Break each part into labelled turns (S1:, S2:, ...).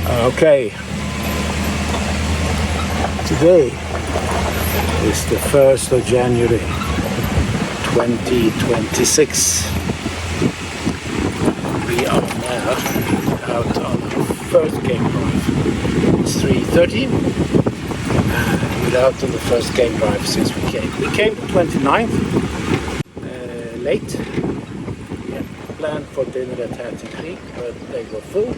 S1: Okay, today is the 1st of January 2026. We are now out on our first game drive. It's 3:30 and we're out on the first game drive since we came. We came the 29th, late. We had planned for dinner at Hatton Creek, but they were full.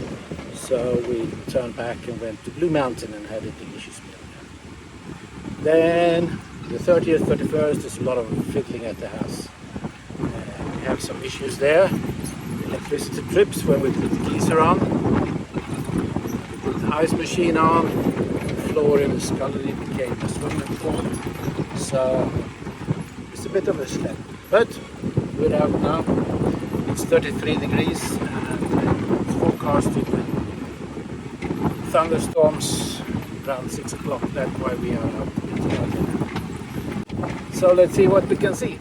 S1: So we turned back and went to Blue Mountain and had a delicious meal there. Then the 30th, 31st, there's a lot of fiddling at the house. We have some issues there. Electricity trips when we put the geyser on. We put the ice machine on. The floor in the scullery became a swimming pool. So it's a bit of a sled. But we're out now. It's 33 degrees and it's forecasted thunderstorms around 6 o'clock. That's why we are out a bit early. So let's see what we can see.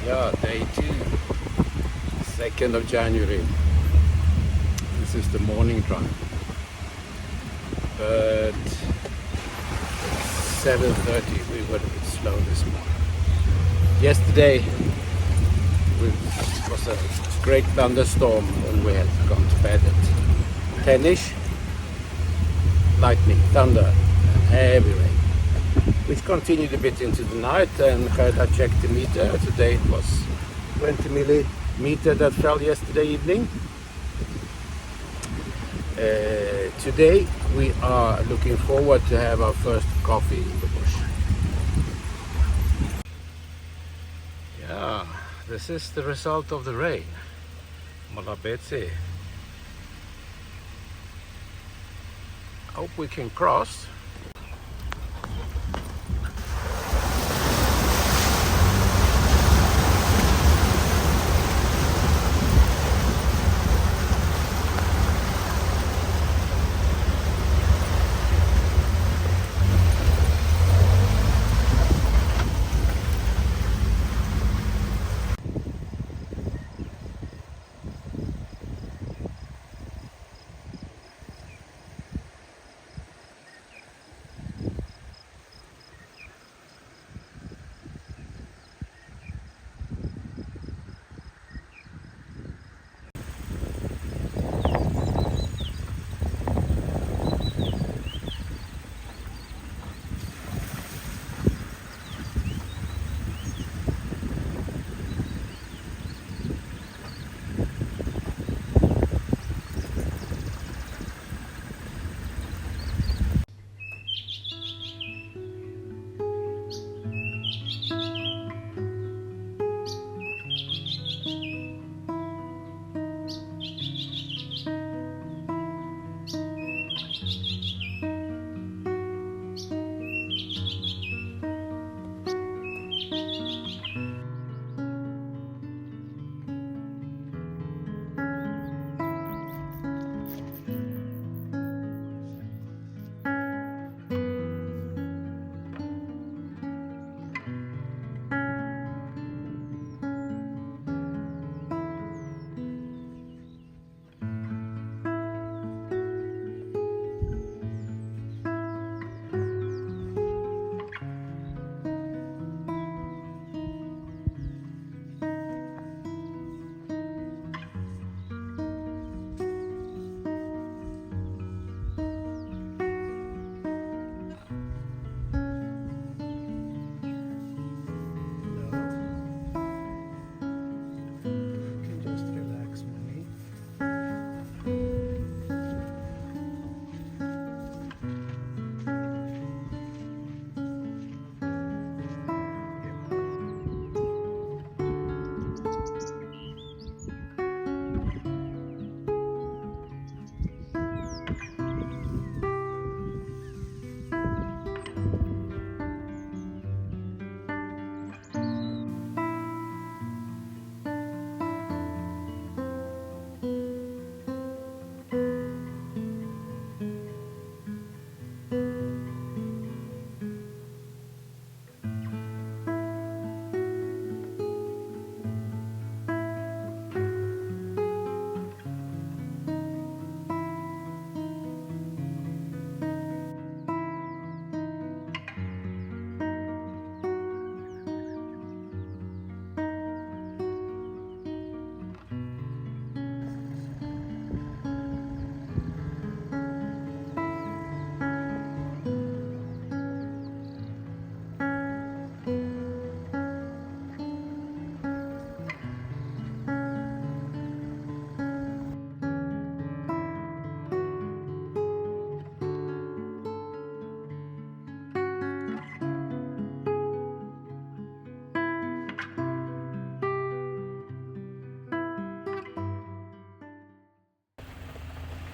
S1: Yeah, day 2, 2nd of January. This is the morning drive. But 7:30 we were a bit slow this morning. Yesterday it was a great thunderstorm when we had gone to bed at 10ish. Lightning, thunder and heavy rain, which continued a bit into the night, and I checked the meter. Today it was 20 millimeter that fell yesterday evening. Today we are looking forward to have our first coffee in the bush. Yeah, this is the result of the rain. Malabetse. Hope we can cross.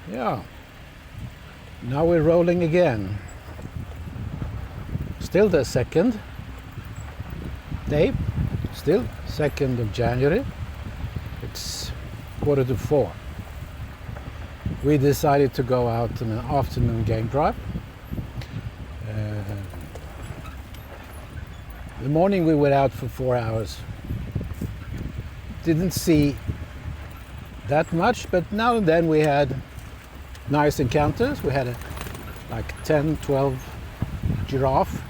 S1: Yeah, now we're rolling again. Still the second day, still 2nd of January. It's 3:45. We decided to go out on an afternoon game drive. The morning we were out for 4 hours. Didn't see that much, but now and then we had nice encounters. We had like 10, 12 giraffe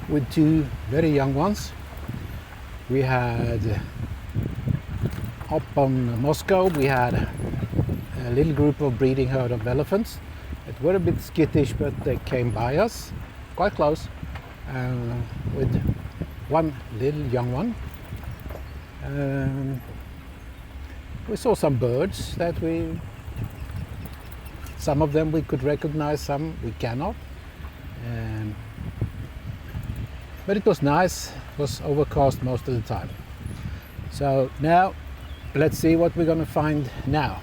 S1: with 2 very young ones. We had up on Moscow, we had a little group of breeding herd of elephants. It were a bit skittish, but they came by us quite close with one little young one. We saw some birds that some of them we could recognize, some we cannot. But it was nice. It was overcast most of the time. So now let's see what we're going to find now.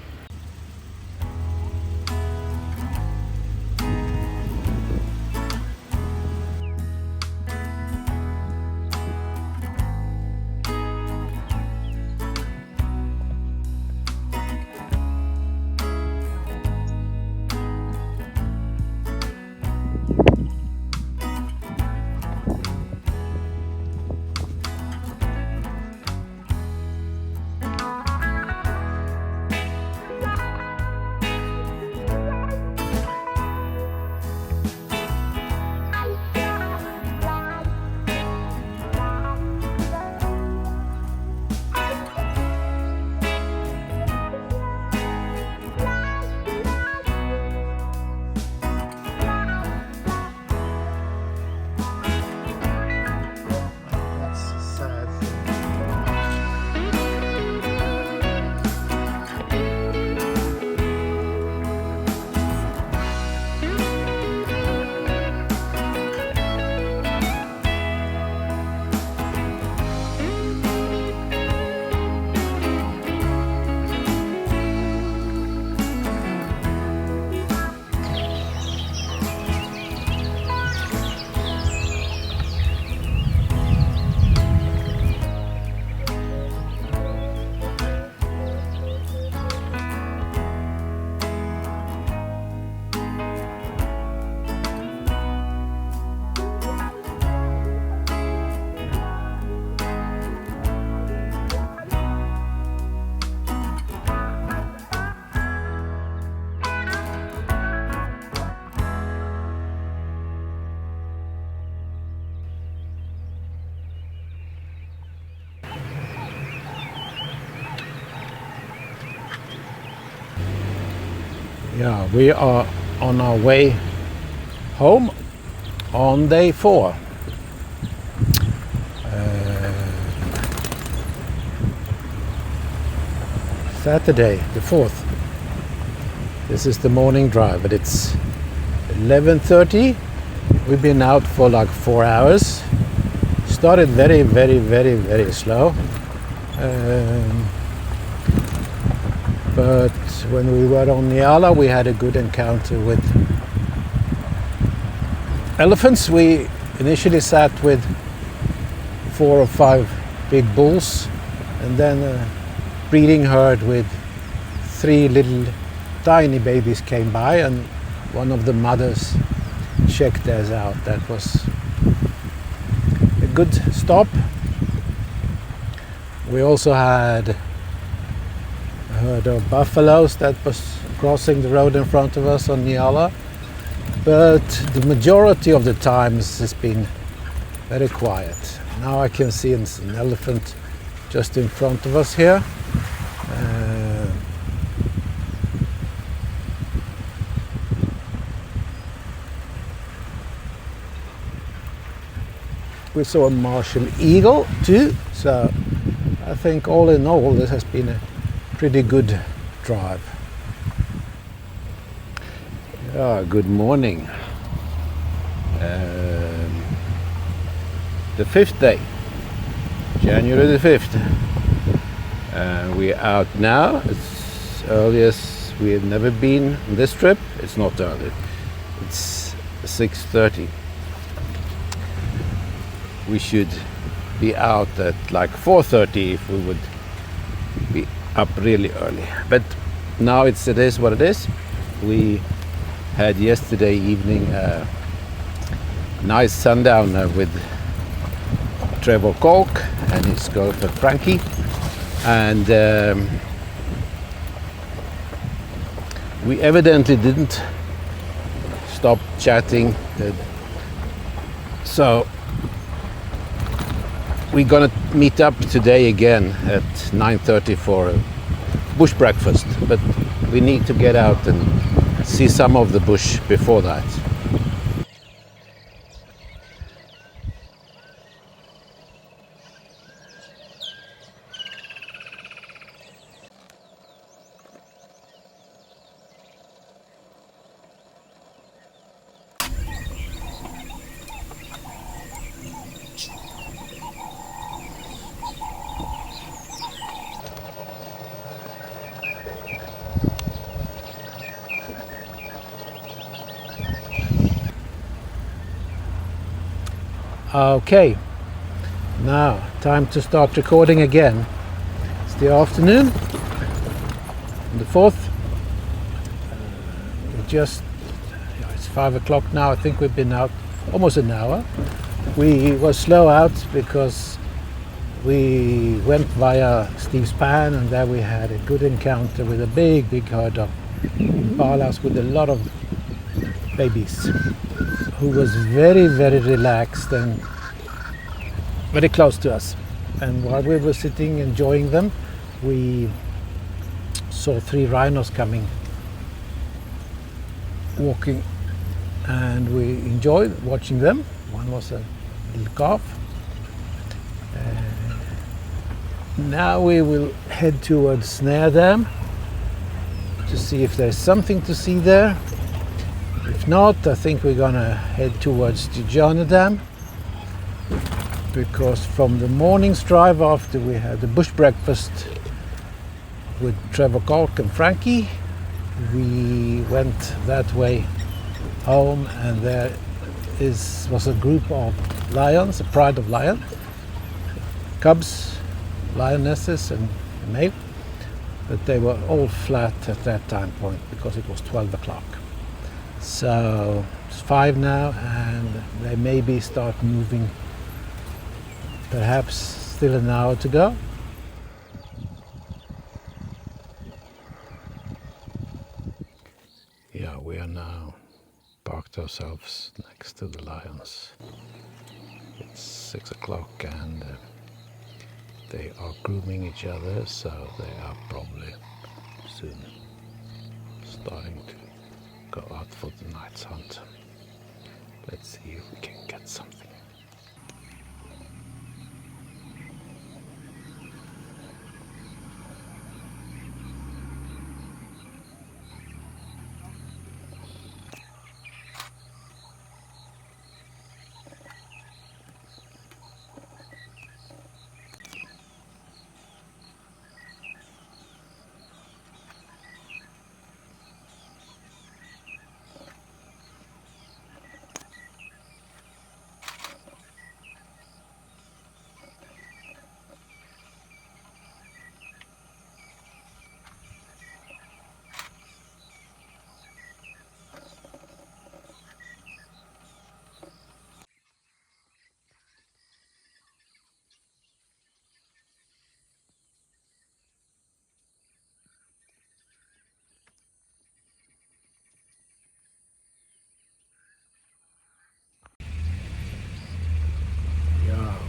S1: Yeah, we are on our way home on day 4. Saturday the 4th. This is the morning drive, but it's 11:30. We've been out for like 4 hours. Started very, very, very, very slow. But when we were on Nyala, we had a good encounter with elephants. We initially sat with 4 or 5 big bulls, and then a breeding herd with 3 little tiny babies came by, and one of the mothers checked theirs out. That was a good stop. We also had herd of buffaloes that was crossing the road in front of us on Nyala, but the majority of the times has been very quiet. Now I can see an elephant just in front of us here. We saw a martial eagle too, so I think all in all this has been a pretty good drive. Good morning. The 5th day, January the 5th. We're out now. It's early as We have never been on this trip. It's not early. It's 6:30. We should be out at like 4:30 if we would be up really early. But now it is what it is. We had yesterday evening a nice sundowner with Trevor Kolk and his girlfriend Frankie, and we evidently didn't stop chatting, so we're gonna meet up today again at 9:30 for a bush breakfast, but we need to get out and see some of the bush before that. Okay, now time to start recording again. It's the afternoon, the 4th. It's 5 o'clock now. I think we've been out almost an hour. We were slow out because we went via Steve's Pan, and there we had a good encounter with a big herd of impalas with a lot of babies, who was very relaxed and very close to us. And while we were sitting enjoying them, we saw 3 rhinos coming, walking, and we enjoyed watching them. One was a little calf. Now we will head towards Snare Dam to see if there's something to see there. If not, I think we're gonna head towards Jejane Dam, because from the morning's drive after we had the bush breakfast with Trevor Kolk and Frankie, we went that way home, and there was a group of lions, a pride of lion, cubs, lionesses and male, but they were all flat at that time point because it was 12 o'clock. So it's 5 now, and they maybe start moving. Perhaps still an hour to go. Yeah, we are now parked ourselves next to the lions. It's 6 o'clock, and they are grooming each other, so they are probably soon starting to go out for the night's hunt. Let's see if we can get something.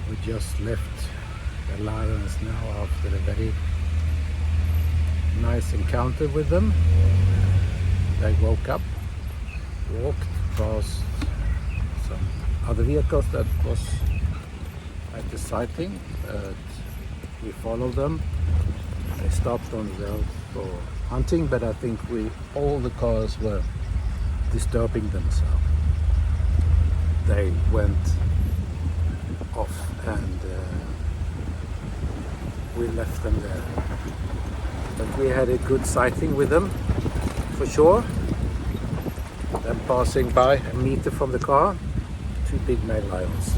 S1: We just left the lions now after a very nice encounter with them. They woke up, walked past some other vehicles that was at the sighting. We followed them. They stopped on the road for hunting, but I think all the cars were disturbing them, so they went off, and we left them there. But we had a good sighting with them. for sure. Then passing by a meter from the car, 2 big male lions.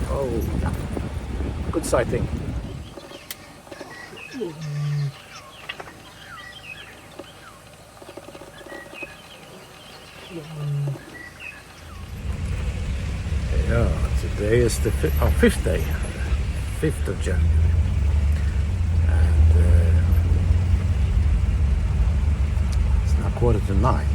S1: Oh, yeah. Good sighting. Yeah, today is the 5th day, 5th of January. And it's now 8:45.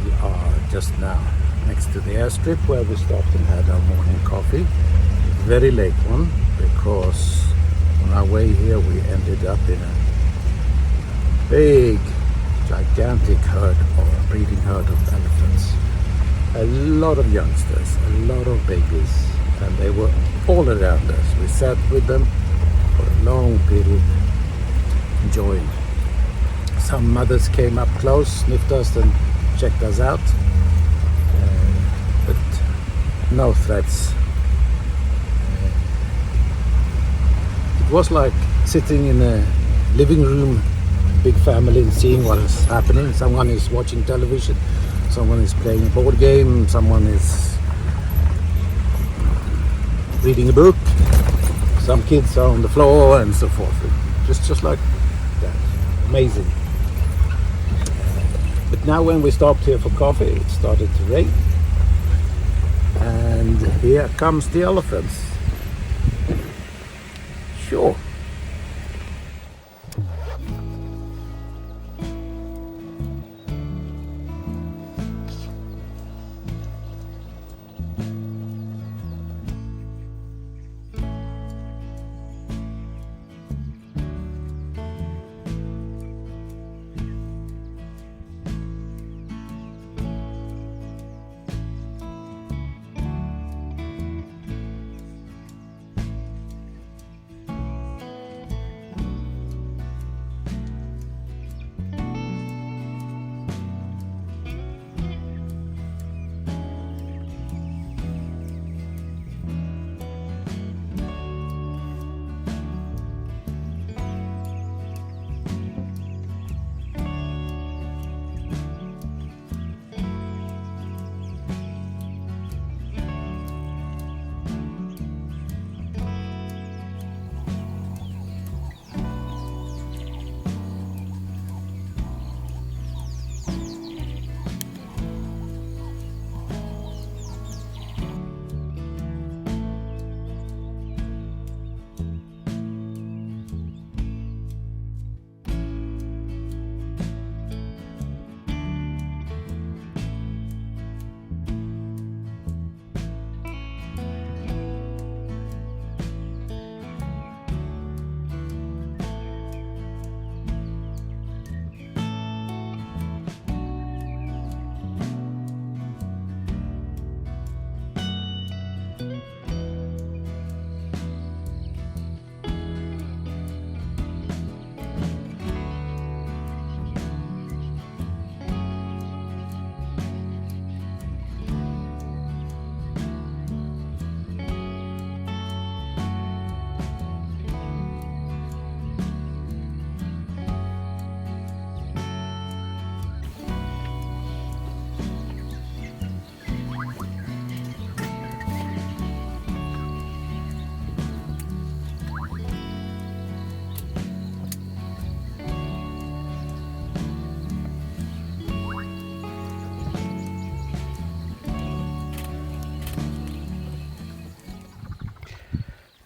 S1: We are just now next to the airstrip where we stopped and had our morning coffee. Very late one, because on our way here we ended up in a big, gigantic herd or breeding herd of elephants. A lot of youngsters, a lot of babies, and they were all around us. We sat with them for a long period, enjoying. Some mothers came up close, sniffed us and checked us out, but no threats. It was like sitting in a living room, big family, and seeing what is happening. Someone is watching television, someone is playing a board game, someone is reading a book, some kids are on the floor and so forth. Just like that. Amazing. But now when we stopped here for coffee, it started to rain. And here comes the elephants. Sure.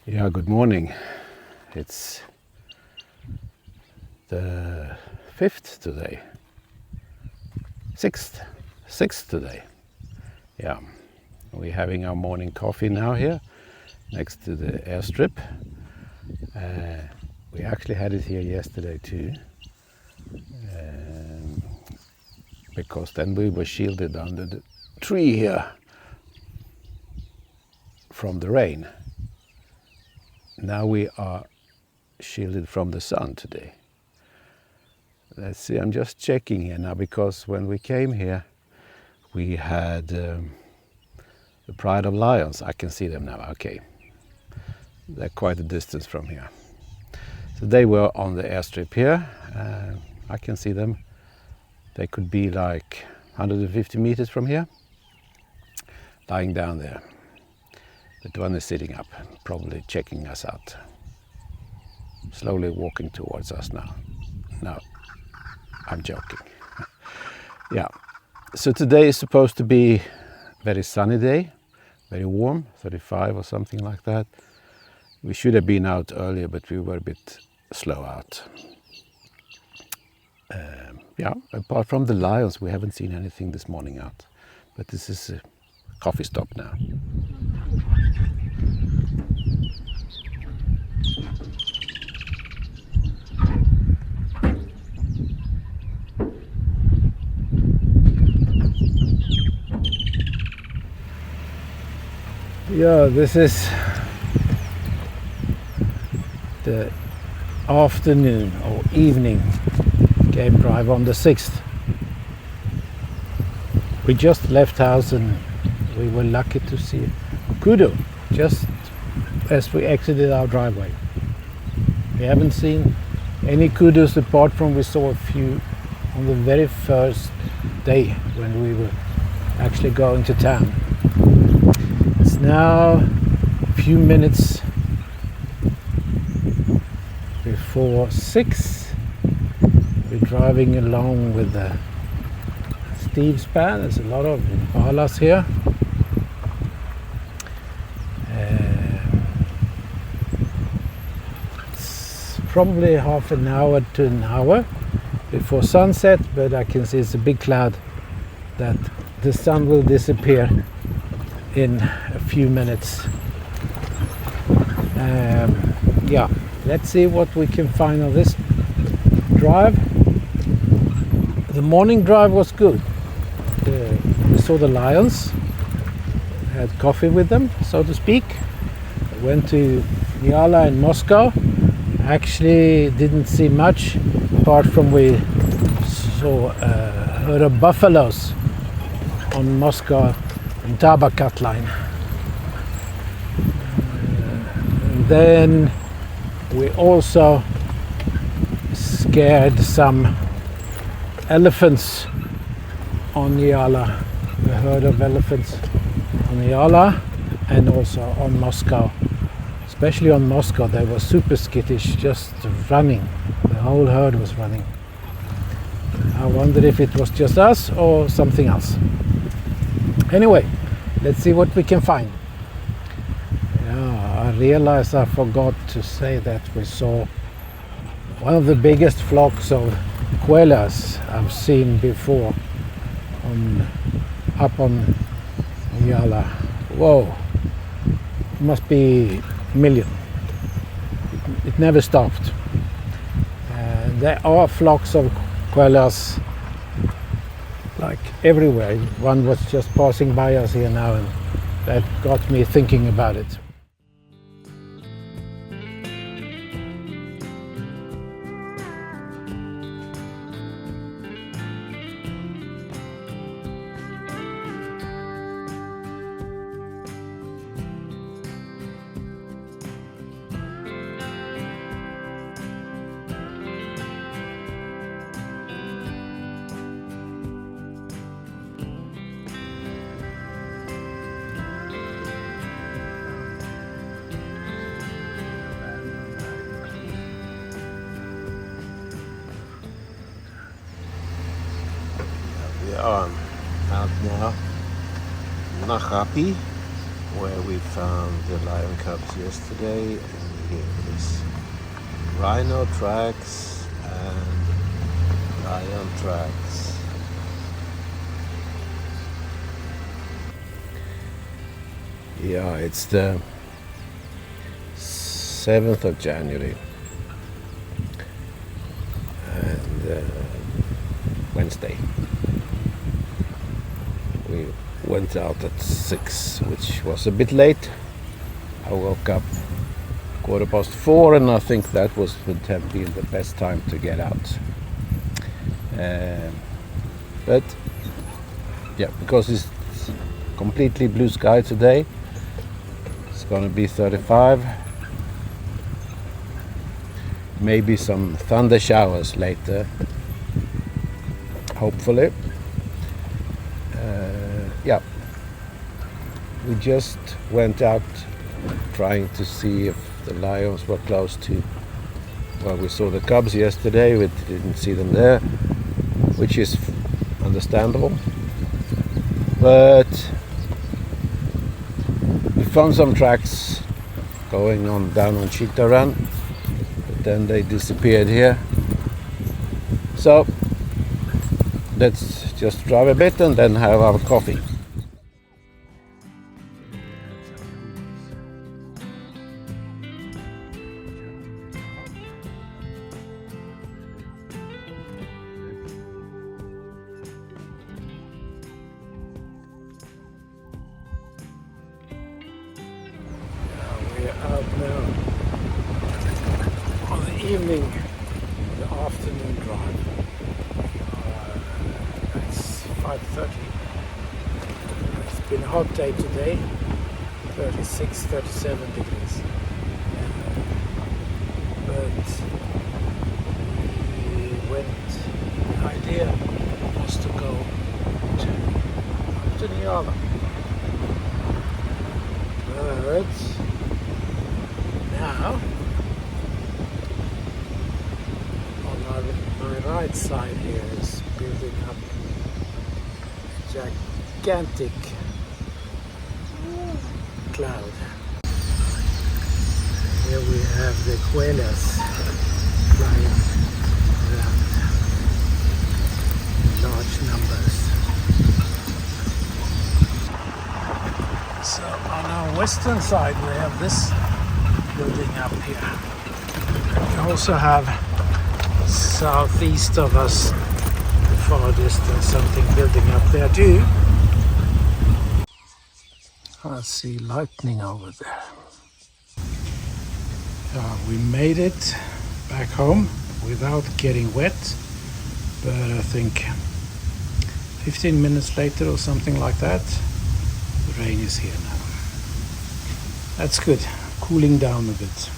S1: Yeah, good morning. It's the 5th today. 6th today. Yeah, we're having our morning coffee now here next to the airstrip. We actually had it here yesterday too, because then we were shielded under the tree here from the rain. Now we are shielded from the sun today. Let's see, I'm just checking here now, because when we came here we had the pride of lions. I can see them now, okay. They're quite a distance from here. So they were on the airstrip here. I can see them. They could be like 150 meters from here, lying down there. But one is sitting up, probably checking us out. Slowly walking towards us now. No, I'm joking. Yeah, so today is supposed to be a very sunny day, very warm, 35 or something like that. We should have been out earlier, but we were a bit slow out. Yeah, apart from the lions, we haven't seen anything this morning out. But this is a coffee stop now. Yeah, this is the afternoon or evening game drive on the 6th. We just left house and we were lucky to see kudu just as we exited our driveway. We haven't seen any kudus apart from we saw a few on the very first day when we were actually going to town. It's now a few minutes before 6. We're driving along with the Steve span. There's a lot of impalas here. It's probably half an hour to an hour before sunset, but I can see it's a big cloud that the sun will disappear in a few minutes. Yeah, let's see what we can find on this drive. The morning drive was good. We saw the lions, had coffee with them, so to speak. I went to Nyala in Moscow. Actually didn't see much apart from we saw a herd of buffaloes on Moscow and Tabakat line. And then we also scared some elephants on Nyala, a herd of elephants on Nyala and also on Moscow. Especially on Moscow, they were super skittish, just running. The whole herd was running. I wondered if it was just us or something else. Anyway, let's see what we can find. Yeah, I realized I forgot to say that we saw one of the biggest flocks of koalas I've seen before up on Nyala. Whoa, it must be a million. It never stopped. There are flocks of koalas like everywhere. One was just passing by us here now and that got me thinking about it. We are out now in Nachapi, where we found the lion cubs yesterday, and here is rhino tracks and lion tracks. Yeah, it's the 7th of January and Wednesday. We went out at 6, which was a bit late. I woke up 4:15, and I think that would have been the best time to get out. But yeah, because it's completely blue sky today, it's going to be 35. maybe some thunder showers later, hopefully. Yeah, we just went out trying to see if the lions were close to where we saw the cubs yesterday. We didn't see them there, which is understandable, but we found some tracks going on down on Cheetah Run, but then they disappeared here. So let's just drive a bit and then have our coffee. Out now on the evening, the afternoon drive. It's 5:30. It's been a hot day today, 36, 37 degrees. But the idea was to go up to Nyala. But now, on my right side here is building up a gigantic cloud. Here we have the koalas flying around in large numbers. So on our western side we have this building up here. We also have southeast of us, the far distance, something building up there too. I see lightning over there. We made it back home without getting wet, but I think 15 minutes later or something like that, the rain is here now. That's good. Cooling down a bit.